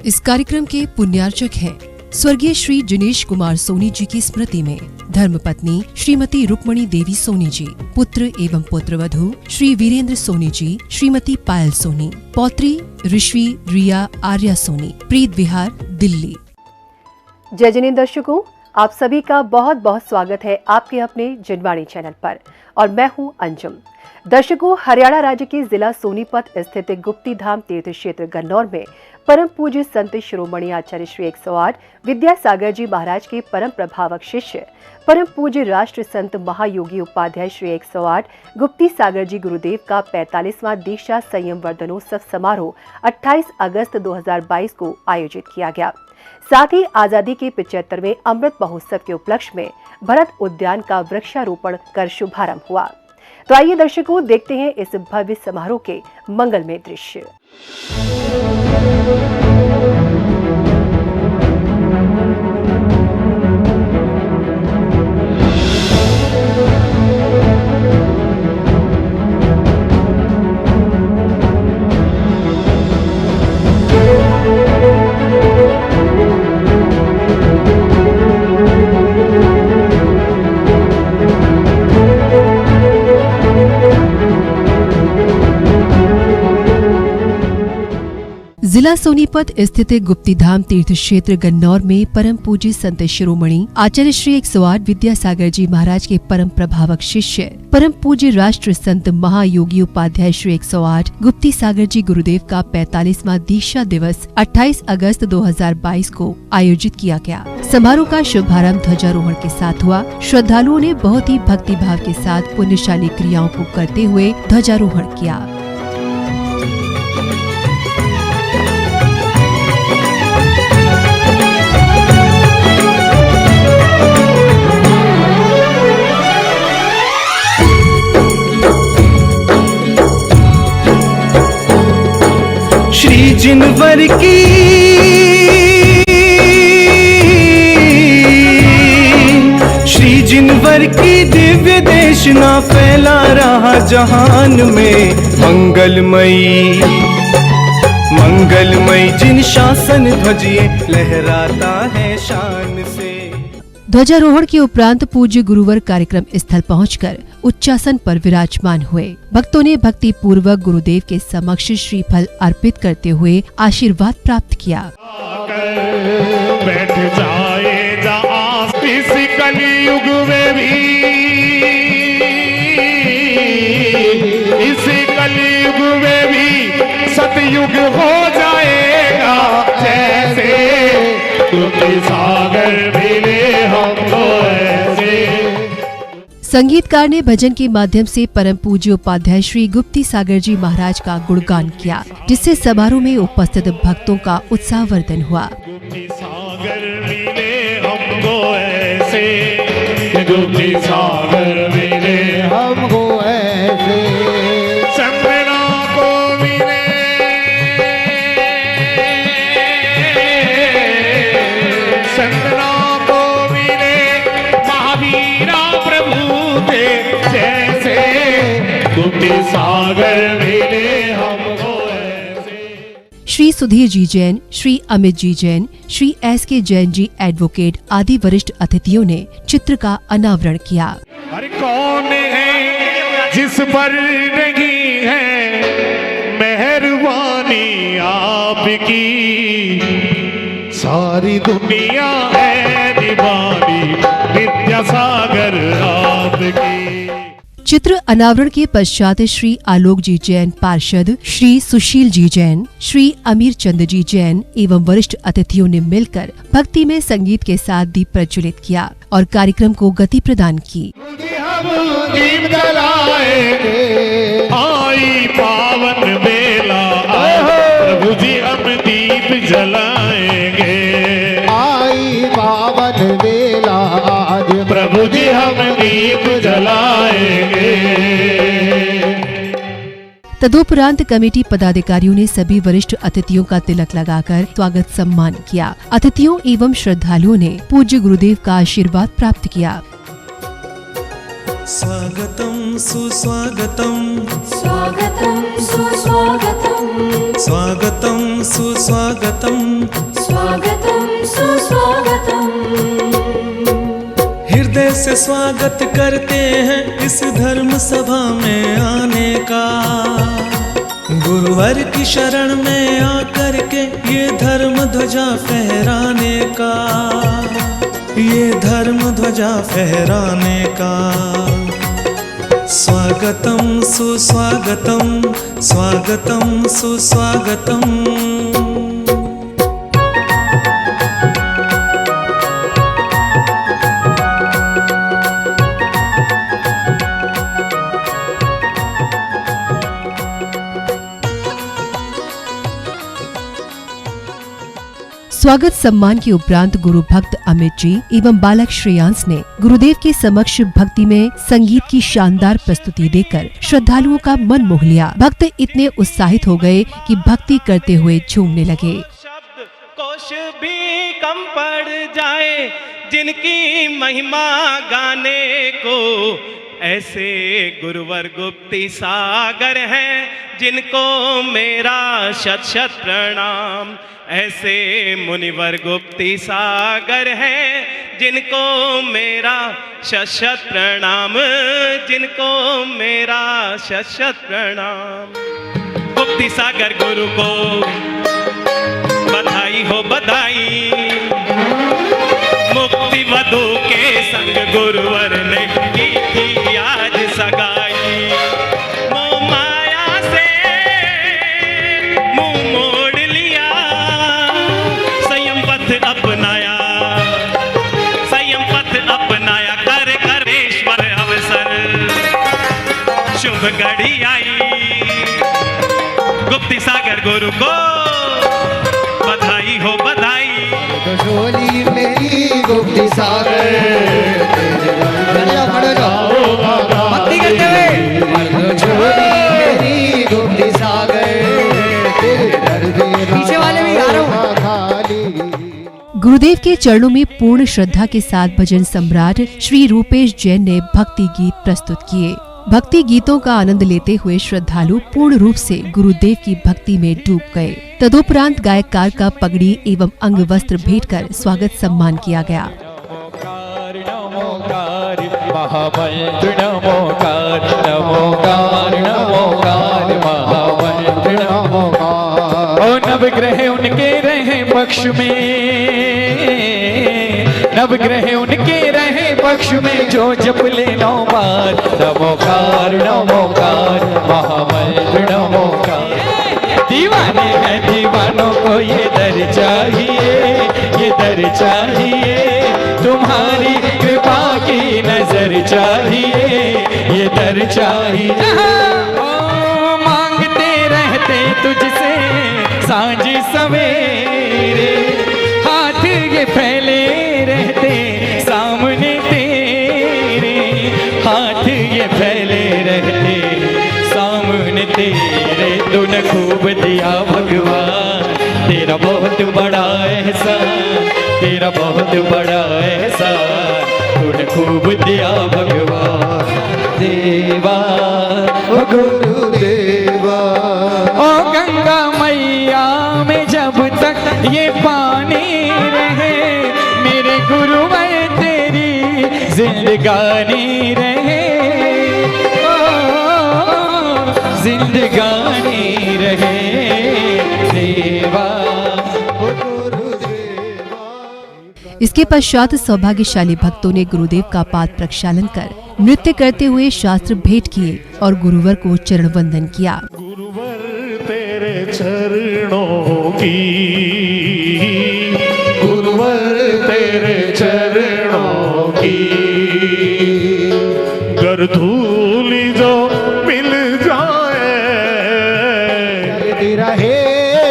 इस कार्यक्रम के पुण्यार्चक हैं स्वर्गीय श्री जिनेश कुमार सोनी जी की स्मृति में धर्मपत्नी श्रीमती रुक्मणी देवी सोनी जी, पुत्र एवं पुत्रवधू श्री वीरेंद्र सोनी जी, श्रीमती पायल सोनी, पौत्री ऋषि रिया आर्या सोनी, प्रीत विहार, दिल्ली। जय जिनेंद्र दर्शकों, आप सभी का बहुत बहुत स्वागत है आपके अपने जनवाणी चैनल पर और मैं हूं अंजुम। दर्शकों, हरियाणा राज्य के जिला सोनीपत स्थित गुप्ती धाम तीर्थ क्षेत्र गन्नौर में परम पूज्य संत शिरोमणि आचार्य श्री 108 विद्यासागर जी महाराज के परम प्रभावक शिष्य परम पूज्य राष्ट्र संत महायोगी उपाध्याय श्री 108 गुप्ती सागर जी गुरुदेव का 45वां दीक्षा संयम वर्धनोत्सव समारोह 28 अगस्त 2022 को आयोजित किया गया। साथ ही आजादी के 75वें अमृत महोत्सव के उपलक्ष्य में भरत उद्यान का वृक्षारोपण कर शुभारंभ हुआ। तो आइए दर्शकों, देखते हैं इस भव्य समारोह के मंगलमय दृश्य। जिला सोनीपत स्थित गुप्ती धाम तीर्थ क्षेत्र गन्नौर में परम पूज्य संत शिरोमणि आचार्य श्री 108 विद्यासागर जी महाराज के परम प्रभावक शिष्य परम पूज्य राष्ट्र संत महायोगी उपाध्याय श्री 108 गुप्ती सागर जी गुरुदेव का 45वां दीक्षा दिवस 28 अगस्त 2022 को आयोजित किया गया। समारोह का शुभारंभ ध्वजारोहण के साथ हुआ। श्रद्धालुओं ने बहुत ही भक्ति भाव के साथ पुण्यशाली क्रियाओं को करते हुए ध्वजारोहण किया। श्री जिनवर की दिव्य देशना फैला रहा जहान में मंगलमयी जिन शासन ध्वजिए लहराता है शान से। ध्वजारोहण के उपरांत पूज्य गुरुवर कार्यक्रम स्थल पहुंचकर उच्चासन पर विराजमान हुए। भक्तों ने भक्ति पूर्वक गुरुदेव के समक्ष श्रीफल अर्पित करते हुए आशीर्वाद प्राप्त किया। बैठ जाएगा इस कलियुग में भी, इस कलियुग में भी सतयुग हो जाएगा। जैसे गुप्ती सागर मिले हमको ऐसे। संगीतकार ने भजन के माध्यम से परम पूज्य उपाध्याय श्री गुप्ती सागर जी महाराज का गुणगान किया, जिससे समारोह में उपस्थित भक्तों का उत्साहवर्धन हुआ। गुप्ती सागर मिले हमको ऐसे, गुप्ती सागर मिले हमको ऐसे, चंद्रमा को मिले, चंद्रमा को मिले महावीरा प्रभु थे जैसे, गुप्ती सागर मिले हमको ऐसे। श्री सुधीर जी जैन, श्री अमित जी जैन, श्री SK जैन जी एडवोकेट आदि वरिष्ठ अतिथियों ने चित्र का अनावरण किया। अरे कौन है जिस पर नहीं है मेहरबानी आपकी, सारी दुनिया है दीवानी विद्यासागर आपकी। चित्र अनावरण के पश्चात श्री आलोक जी जैन पार्षद, श्री सुशील जी जैन, श्री अमीर चंद जी जैन एवं वरिष्ठ अतिथियों ने मिलकर भक्ति में संगीत के साथ दीप प्रज्वलित किया और कार्यक्रम को गति प्रदान की। हम दीप जलाएंगे, आई पावन बेला, प्रभु जी हम दीप जलाएंगे, आई पावन बेला, प्रभु जी हम दीप जलाएंगे। तदुपरांत कमेटी पदाधिकारियों ने सभी वरिष्ठ अतिथियों का तिलक लगाकर स्वागत सम्मान किया। अतिथियों एवं श्रद्धालुओं ने पूज्य गुरुदेव का आशीर्वाद प्राप्त किया। स्वागतं सुस्वागतं स्वागतं सुस्वागतं स्वागतं सुस्वागतं स्वागतं सुस्वागतं हृदय से स्वागत करते हैं इस धर्म सभा में आने का। गुरुवर की शरण में आकर के ये धर्म ध्वजा फहराने का, ये धर्म ध्वजा फहराने का। स्वागतं सुस्वागतं स्वागतं सुस्वागतं। स्वागत सम्मान के उपरांत गुरु भक्त अमित जी एवं बालक श्रेयांश ने गुरुदेव के समक्ष भक्ति में संगीत की शानदार प्रस्तुति देकर श्रद्धालुओं का मन मोह लिया। भक्त इतने उत्साहित हो गए कि भक्ति करते हुए झूमने लगे। शब्द कोश भी कम पड़ जाए जिनकी महिमा गाने को, ऐसे गुरुवर गुप्ती सागर हैं जिनको मेरा शत शत प्रणाम। ऐसे मुनिवर गुप्ती सागर हैं जिनको मेरा शत शत प्रणाम, जिनको मेरा शत शत प्रणाम। गुप्ती सागर गुरु को बधाई हो बधाई, मुक्ति वधु के संग गुरुवर ने की थी आज सगाई। मोह माया से मुंह मोड़ लिया, संयम पथ अपनाया, संयम पथ अपनाया। कर करेश्वर अवसर शुभ घड़ी आई, गुप्ती सागर गुरु को बधाई हो बधाई। झोली मेरी गुप्ती सागर भक्ति करते हुए, झोली मेरी गुप्ती सागर पीछे वाले भी गा रहा हूँ। गुरुदेव के चरणों में पूर्ण श्रद्धा के साथ भजन सम्राट श्री रूपेश जैन ने भक्ति गीत प्रस्तुत किए। भक्ति गीतों का आनंद लेते हुए श्रद्धालु पूर्ण रूप से गुरुदेव की भक्ति में डूब गए। तदुपरांत गायककार का पगड़ी एवं अंग वस्त्र भेंट कर स्वागत सम्मान किया गया। महामंत्र नमोकार नमोकार नमोकार महामंत्र नमोकार। ओ नवग्रह उनके रहे पक्ष में, नवग्रह उनके रहे पक्ष में, जो जप ले 9 बार नमोकार नमोकार महामंत्र नमोकार। दीवाने हैं दीवानों को ये दर चाहिए, ये दर चाहिए, तुम्हारी कृपा की नजर चाहिए, ये दर चाहिए। ओ मांगते रहते तुझसे सांझ सवेरे, हाथ ये फैले रहते सामने तेरे, हाथ ये फैले रहते सामने तेरे। तूने खूब दिया भगवान, तेरा बहुत बड़ा एहसान, तेरा बहुत बड़ा एहसान, तूने खूब दिया भगवान। देवा ओ गुरुदेवा, ओ गंगा मैया में जब तक ये पानी रहे, मेरे गुरुवर तेरी जिंदगानी रहे, जिंदगानी रहे देवा। इसके पश्चात सौभाग्यशाली भक्तों ने गुरुदेव का पाद प्रक्षालन कर नृत्य करते हुए शास्त्र भेंट किए और गुरुवर को चरण वंदन किया। गुरुवर तेरे चरणों की, गुरुवर तेरे चरणों की, गर धूल जो मिल जाए, जलती रहे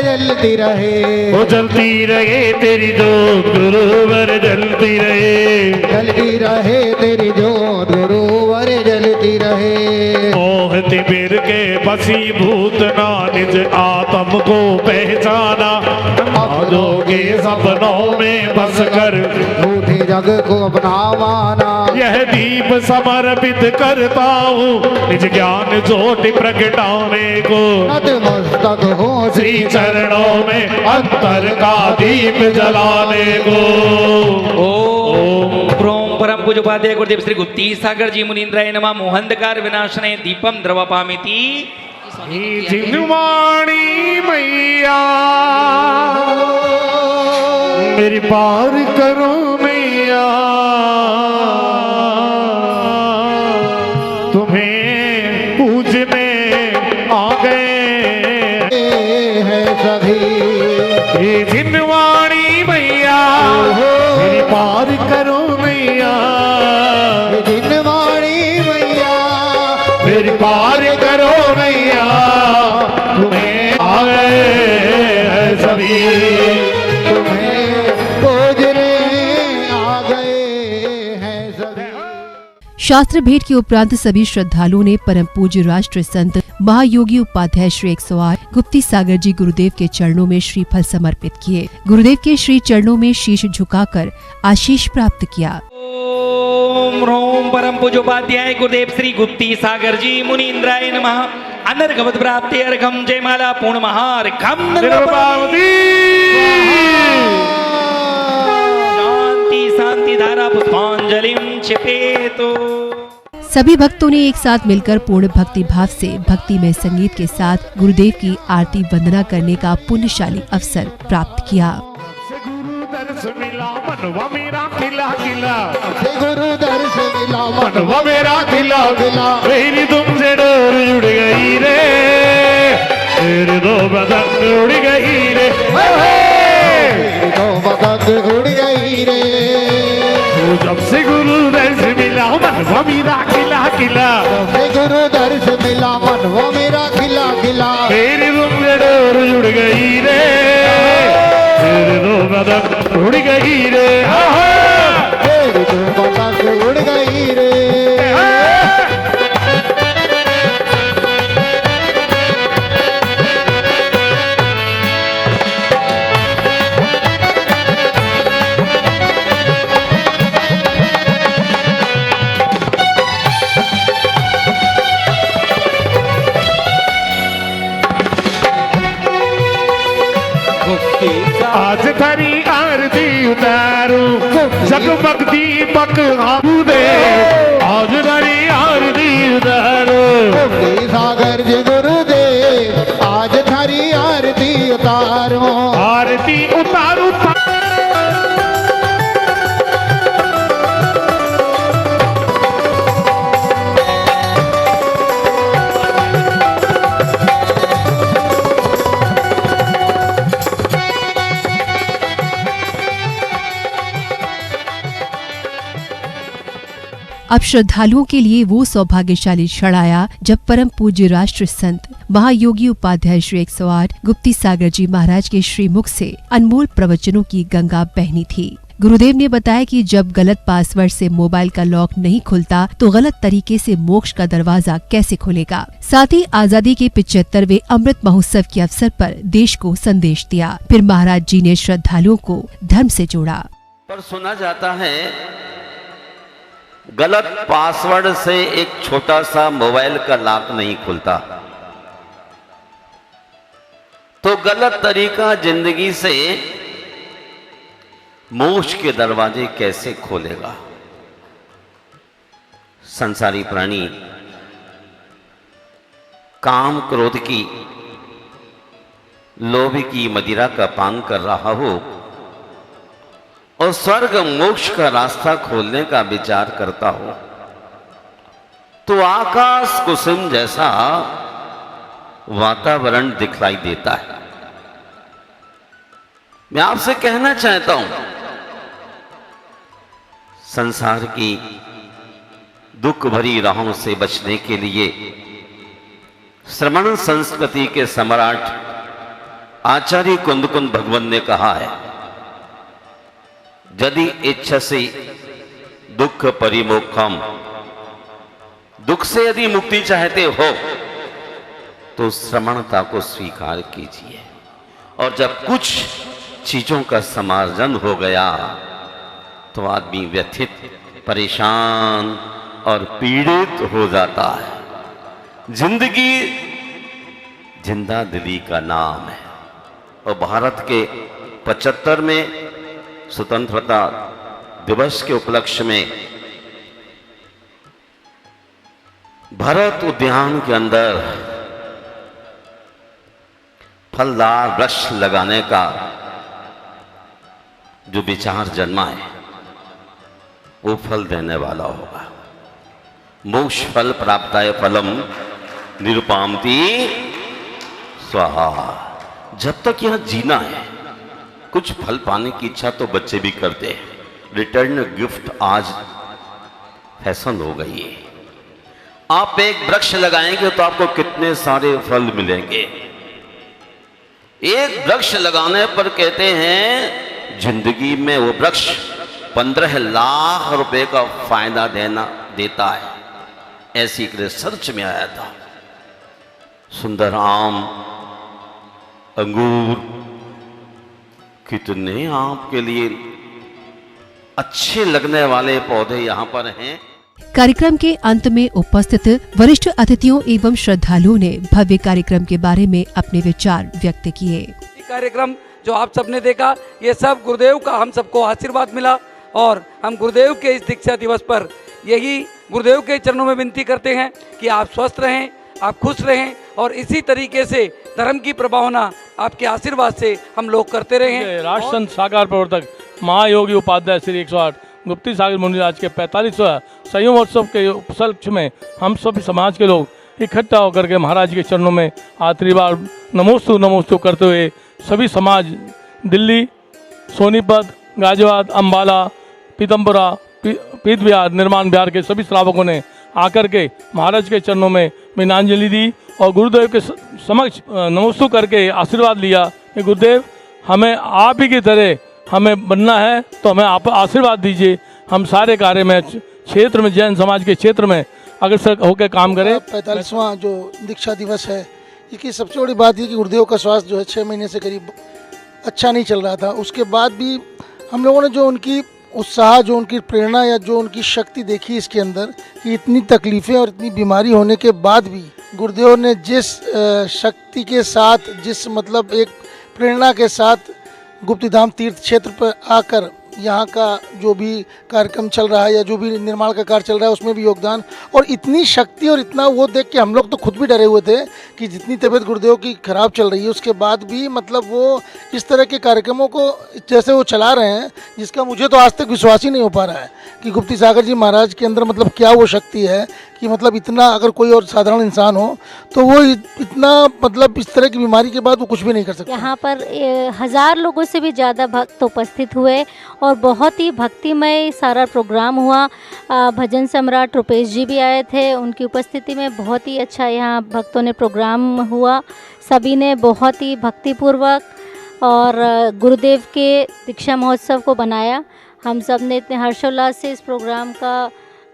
जलती रहे, वो जलती रहे तेरी जोत गुरुवर जलती रहे, जलती रहे तेरी जोत गुरुवर जलती रहे। मोह तिमिर के वशीभूतना निज आत्म को पहचाना, आजों के सपनों में बस कर झूठी जग को अपना माना। यह दीप समर्पित करता हूँ निज ज्ञान ज्योति प्रगटाने को। नतमस्तक हो श्री चरणों में अंतर का दीप जलाने को। ओम प्रोम परम पूज्य उपाध्याय गुरुदेव श्री गुप्ती सागर जी मुनीन्द्राय नमः। मोहंधकार विनाशने दीपम द्रवपामिति। जिनवाणी मैया मेरी पार करो मैया, तुम्हें पूजने आ गए हैं सभी। ये जिनवाणी मैया मेरी पार करो मैया, जिनवाणी मैया मेरी पार करो मैया, तुम्हें आ गए हैं सभी। तुम्हें खोजने आ गए हैं सभी। शास्त्र भेंट के उपरांत सभी श्रद्धालुओं ने परम पूज्य राष्ट्र संत महायोगी उपाध्याय श्री 108 गुप्ती सागर जी गुरुदेव के चरणों में श्रीफल समर्पित किए। गुरुदेव के श्री चरणों में शीश झुकाकर आशीष प्राप्त किया। ओम ह्रोम परम पूज्य उपाध्याय गुरुदेव श्री गुप्ती सागर जी मुनीन्द्राय नमः। अनर्घवत प्राप्ति अर्घम जयमाला पूर्ण महार्घम शांति शांति धारा पुष्पांजलिम क्षिपेतो। सभी भक्तों ने एक साथ मिलकर पूर्ण भक्ति भाव से भक्तिमय संगीत के साथ गुरुदेव की आरती वंदना करने का पुण्यशाली अवसर प्राप्त किया। गुरु दर्श मिला मनवा मेरा खिला खिला, गुरु दर्श मिला मनवा मेरा खिला खिला। मेरी तुमसे डोर जुड़ गई रे, मेरे दो बदन उड़ गई रे, तो बदन उड़ गई रे। जब से गुरु दर्श मिला मनवा मेरा खिला खिला, गुरु दर्श मिला मनवा मेरा खिला खिला। मेरी तुमसे डोर जुड़ गई रे, मेरे दो बदन उड़ गई रे, मेरी तो बदन उड़ गई रे। आज थारी आरती उतारू जगमग दीपक आबू दे, आज थारी आरती उतारू। गुप्ती सागर जी गुरुदेव आज थारी आरती उतारो। आरती उतारू अब श्रद्धालुओं के लिए वो सौभाग्यशाली क्षण आया जब परम पूज्य राष्ट्र संत महायोगी उपाध्याय श्री 108 गुप्ती सागर जी महाराज के श्रीमुख से अनमोल प्रवचनों की गंगा बहनी थी। गुरुदेव ने बताया कि जब गलत पासवर्ड से मोबाइल का लॉक नहीं खुलता तो गलत तरीके से मोक्ष का दरवाजा कैसे खुलेगा। साथ ही आजादी के 75वें अमृत महोत्सव के अवसर पर देश को संदेश दिया। फिर महाराज जी ने श्रद्धालुओं को धर्म से जोड़ा। पर सुना जाता है गलत पासवर्ड से एक छोटा सा मोबाइल का लॉक नहीं खुलता, तो गलत तरीका जिंदगी से मोक्ष के दरवाजे कैसे खोलेगा। संसारी प्राणी काम क्रोध की लोभ की मदिरा का पान कर रहा हो और स्वर्ग मोक्ष का रास्ता खोलने का विचार करता हो तो आकाश कुसुम जैसा वातावरण दिखलाई देता है। मैं आपसे कहना चाहता हूं, संसार की दुख भरी राहों से बचने के लिए श्रमण संस्कृति के सम्राट आचार्य कुंदकुंद भगवान ने कहा है, यदि इच्छसि दुख परिमोक्षम, दुख से यदि मुक्ति चाहते हो तो श्रमणता को स्वीकार कीजिए। और जब कुछ चीजों का समार्जन हो गया तो आदमी व्यथित, परेशान और पीड़ित हो जाता है। जिंदगी जिंदा दिली का नाम है। और भारत के 75वें स्वतंत्रता दिवस के उपलक्ष्य में भरत उद्यान के अंदर फलदार वृक्ष लगाने का जो विचार जन्मा है वो फल देने वाला होगा। मोक्ष फल प्राप्ताय फलम निरुपामति स्वाहा। जब तक यहां जीना है, कुछ फल पाने की इच्छा तो बच्चे भी करते हैं। रिटर्न गिफ्ट आज फैशन हो गई है। आप एक वृक्ष लगाएंगे तो आपको कितने सारे फल मिलेंगे। एक वृक्ष लगाने पर कहते हैं जिंदगी में वो वृक्ष 15 लाख रुपए का फायदा देता है। ऐसी एक रिसर्च में आया था। सुंदर आम, अंगूर, कितने आपके लिए अच्छे लगने वाले पौधे यहाँ पर हैं। कार्यक्रम के अंत में उपस्थित वरिष्ठ अतिथियों एवं श्रद्धालुओं ने भव्य कार्यक्रम के बारे में अपने विचार व्यक्त किए। कार्यक्रम जो आप सबने देखा, ये सब गुरुदेव का हम सबको आशीर्वाद मिला और हम गुरुदेव के इस दीक्षा दिवस पर यही गुरुदेव के चरणों में विनती करते हैं कि आप स्वस्थ रहें, आप खुश रहें और इसी तरीके से धर्म की प्रभावना आपके आशीर्वाद से हम लोग करते रहें। राष्ट्रसंत साकार प्रवर्तक महायोगी उपाध्याय श्री 108 गुप्ती सागर मुनिराज के 45वां संयोग महोत्सव के उपलक्ष्य में हम सभी समाज के लोग इकट्ठा होकर के महाराज के चरणों में आखिरी बार नमोस्तु करते हुए सभी समाज दिल्ली, सोनीपत, गाजियाबाद, अम्बाला, पीतमपुरा, पीत बिहार, निर्माण बिहार के सभी श्रावकों ने आकर के महाराज के चरणों में मीनांजलि दी और गुरुदेव के समक्ष नमोस्तु करके आशीर्वाद लिया कि गुरुदेव हमें आप ही की तरह हमें बनना है, तो हमें आप आशीर्वाद दीजिए। हम सारे कार्य में क्षेत्र में जैन समाज के क्षेत्र में अग्रसर होकर काम करें। 45वां जो दीक्षा दिवस है, इसकी सबसे बड़ी बात ये कि गुरुदेव का स्वास्थ्य जो है 6 महीने से करीब अच्छा नहीं चल रहा था। उसके बाद भी हम लोगों ने जो उनकी उत्साह, जो उनकी प्रेरणा या जो उनकी शक्ति देखी इसके अंदर कि इतनी तकलीफ़ें और इतनी बीमारी होने के बाद भी गुरुदेव ने जिस शक्ति के साथ, जिस मतलब एक प्रेरणा के साथ गुप्तीधाम तीर्थ क्षेत्र पर आकर यहाँ का जो भी कार्यक्रम चल रहा है या जो भी निर्माण का कार्य चल रहा है उसमें भी योगदान, और इतनी शक्ति और इतना वो देख के हम लोग तो खुद भी डरे हुए थे कि जितनी तबीयत गुरुदेव की खराब चल रही है उसके बाद भी मतलब वो इस तरह के कार्यक्रमों को जैसे वो चला रहे हैं, जिसका मुझे तो आज तक विश्वास ही नहीं हो पा रहा है कि गुप्ती सागर जी महाराज के अंदर मतलब क्या वो शक्ति है कि मतलब इतना, अगर कोई और साधारण इंसान हो तो वो इतना मतलब इस तरह की बीमारी के बाद वो कुछ भी नहीं कर सकता। यहाँ पर 1000 लोगों से भी ज़्यादा भक्त उपस्थित हुए और बहुत ही भक्तिमय सारा प्रोग्राम हुआ। भजन सम्राट रुपेश जी भी आए थे, उनकी उपस्थिति में बहुत ही अच्छा यहाँ भक्तों ने प्रोग्राम हुआ। सभी ने बहुत ही भक्तिपूर्वक और गुरुदेव के दीक्षा महोत्सव को बनाया। हम सब ने इतने हर्षोल्लास से इस प्रोग्राम का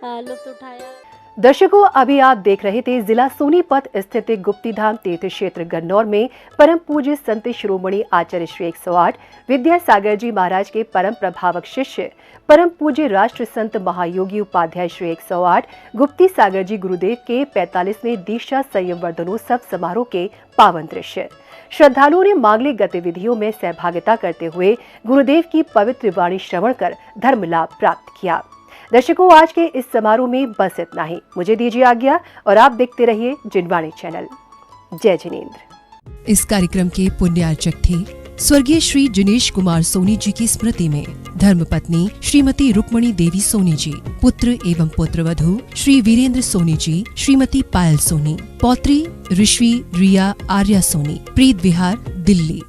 लुत्फ उठाया। दर्शकों, अभी आप देख रहे थे जिला सोनीपत स्थित गुप्तीधाम तीर्थ क्षेत्र गन्नौर में परम पूज्य संत शिरोमणि आचार्य श्री 108 विद्यासागर जी महाराज के परम प्रभावक शिष्य परम पूज्य राष्ट्र संत महायोगी उपाध्याय श्री 108 गुप्ती सागर जी गुरुदेव के 45वें दीक्षा संवर्धनोत्सव समारोह के पावन दृश्य। श्रद्धालुओं ने मांगलिक गतिविधियों में सहभागिता करते हुए गुरुदेव की पवित्र वाणी श्रवण कर धर्म लाभ प्राप्त किया। दर्शकों, आज के इस समारोह में बस इतना ही। मुझे दीजिए आज्ञा और आप देखते रहिए जिनवाणी चैनल। जय जिनेंद्र। इस कार्यक्रम के पुण्यार्चक थे स्वर्गीय श्री जिनेश कुमार सोनी जी की स्मृति में धर्मपत्नी श्रीमती रुक्मणी देवी सोनी जी, पुत्र एवं पुत्रवधू श्री वीरेंद्र सोनी जी, श्रीमती पायल सोनी, पौत्री ऋषि रिया आर्या सोनी, प्रीत विहार, दिल्ली।